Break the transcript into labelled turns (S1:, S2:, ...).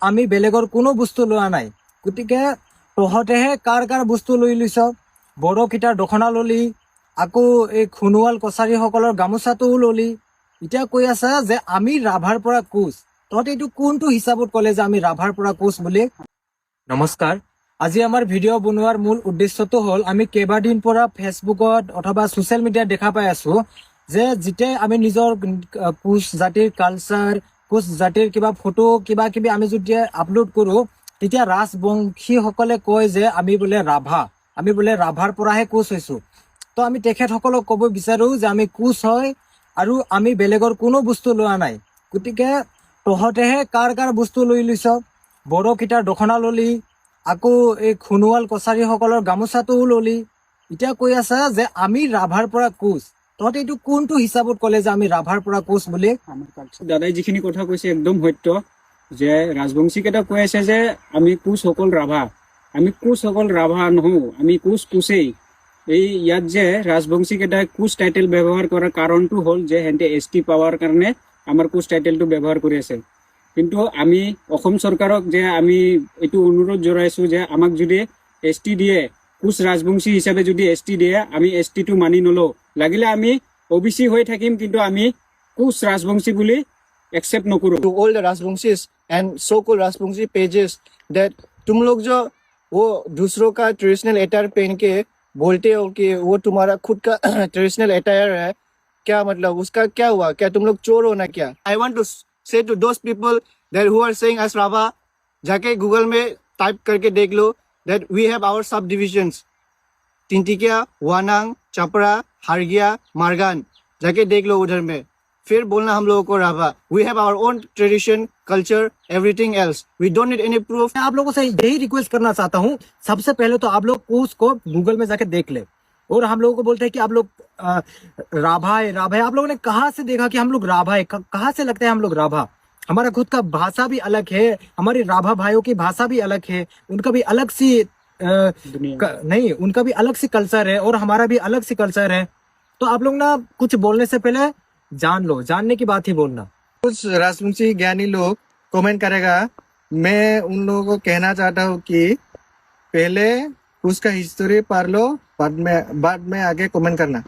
S1: আমি বেলেগৰ কোনো বস্তু লোৱা নাই। গতিকে তহঁতেহে কাৰ কাৰ বস্তু লৈ লৈছ। বড়োকেইটাৰ দখনা ললি, আকৌ এই সোণোৱাল কছাৰীসকলৰ গামোচাটোও ললি। এতিয়া কৈ আছা যে আমি ৰাভাৰ পৰা কোচ। তহঁতে এইটো কোনটো হিচাপত ক'লে যে আমি ৰাভাৰ পৰা কোচ বুলি? নমস্কাৰ। আজি আমাৰ ভিডিঅ' বনোৱাৰ মূল উদ্দেশ্যটো হ'ল আমি কেইবাদিন পৰা ফেচবুকত অথবা ছ'চিয়েল মিডিয়াত দেখা পাই আছো যে যেতিয়াই আমি নিজৰ কোচ জাতিৰ কালচাৰ, কোচ জাতিৰ কিবা ফটো কিবা কিবি আমি যেতিয়া আপলোড কৰোঁ, তেতিয়া ৰাজবংশীসকলে কয় যে আমি বোলে ৰাভা, আমি বোলে ৰাভাৰ পৰাহে কোচ হৈছোঁ। তো আমি তেখেতসকলক ক'ব বিচাৰোঁ যে আমি কোচ হয় আৰু আমি বেলেগৰ কোনো বস্তু লোৱা নাই। গতিকে তহঁতেহে কাৰ কাৰ বস্তু লৈ লৈছ। বড়োকেইটাৰ দখনা ললি, আকৌ এই সোণোৱাল কছাৰীসকলৰ গামোচাটোও ললি। এতিয়া কৈ আছা যে আমি ৰাভাৰ পৰা কোচ। তহঁতে এইটো কোনটো হিচাপত ক'লে যে আমি ৰাভাৰ পৰা কোচ বুলি?
S2: দাদাই যিখিনি কথা কৈছে একদম সত্য, যে ৰাজবংশী কেইটা কৈ আছে যে আমি কোচ অকল ৰাভা। আমি কোচ অকল ৰাভা নহওঁ, আমি কোচেই। এই ইয়াত যে ৰাজবংশী কেইটাই কোচ টাইটেল ব্যৱহাৰ কৰাৰ কাৰণটো হ'ল যে সিহঁতে ST পাৱাৰ কাৰণে আমাৰ কোচ টাইটেলটো ব্যৱহাৰ কৰি আছে। কিন্তু আমি অসম চৰকাৰক যে আমি এইটো অনুৰোধ জনাইছোঁ যে আমাক যদি ST দিয়ে, কোচ ৰাজবংশী হিচাপে যদি ST দিয়ে, আমি STটো মানি নলওঁ। লাগিলে আমি OBC হৈ থাকিম, কিন্তু আমি কোচ राजवंशी बोली एक्सेप्ट न करो।
S3: To all the Rajvanshis and so-called Rajvanshi pages that तुम लोग जो वो दूसरों का ट्रेडिशनल अटायर पहन के बोलते हो कि वो तुम्हारा खुद का ट्रेडिशनल अटायर है, क्या मतलब उसका क्या हुआ? क्या तुम लोग चोर हो ना क्या? I want to say to those people that who are saying as Rava, जाके गूगल में टाइप करके देख लो that we have our subdivisions, तिनटिकिया, वानांग, चपरा, हारगिया, मारगान, जाके देख लो उधर में। फिर बोलना हम लोगों को Rabha. We have our own tradition, culture, everything else. We don't need any proof.
S1: मैं आप लोगों से यही रिक्वेस्ट करना चाहता हूँ, सबसे पहले तो आप लोग कोच को गूगल में जाके देख ले। और हम लोगों को बोलते हैं कि आप लोग राभा है, राभा है। आप लोगों ने कहाँ से देखा कि हम लोग राभा है? कहाँ से लगता है हम लोग राभा? हमारा खुद का भाषा भी अलग है, हमारी राभा भाइयों की भाषा भी अलग है, उनका भी अलग सी नहीं, उनका भी अलग सी कल्चर है और हमारा भी अलग सी कल्चर है। तो आप लोग ना कुछ बोलने से पहले जान लो, जानने की बात ही बोलना।
S3: कुछ राजवंशी ज्ञानी लोग कमेंट करेगा, मैं उन लोगों को कहना चाहता हूँ कि पहले उसका हिस्ट्री पढ़ लो, बाद में आगे कमेंट करना।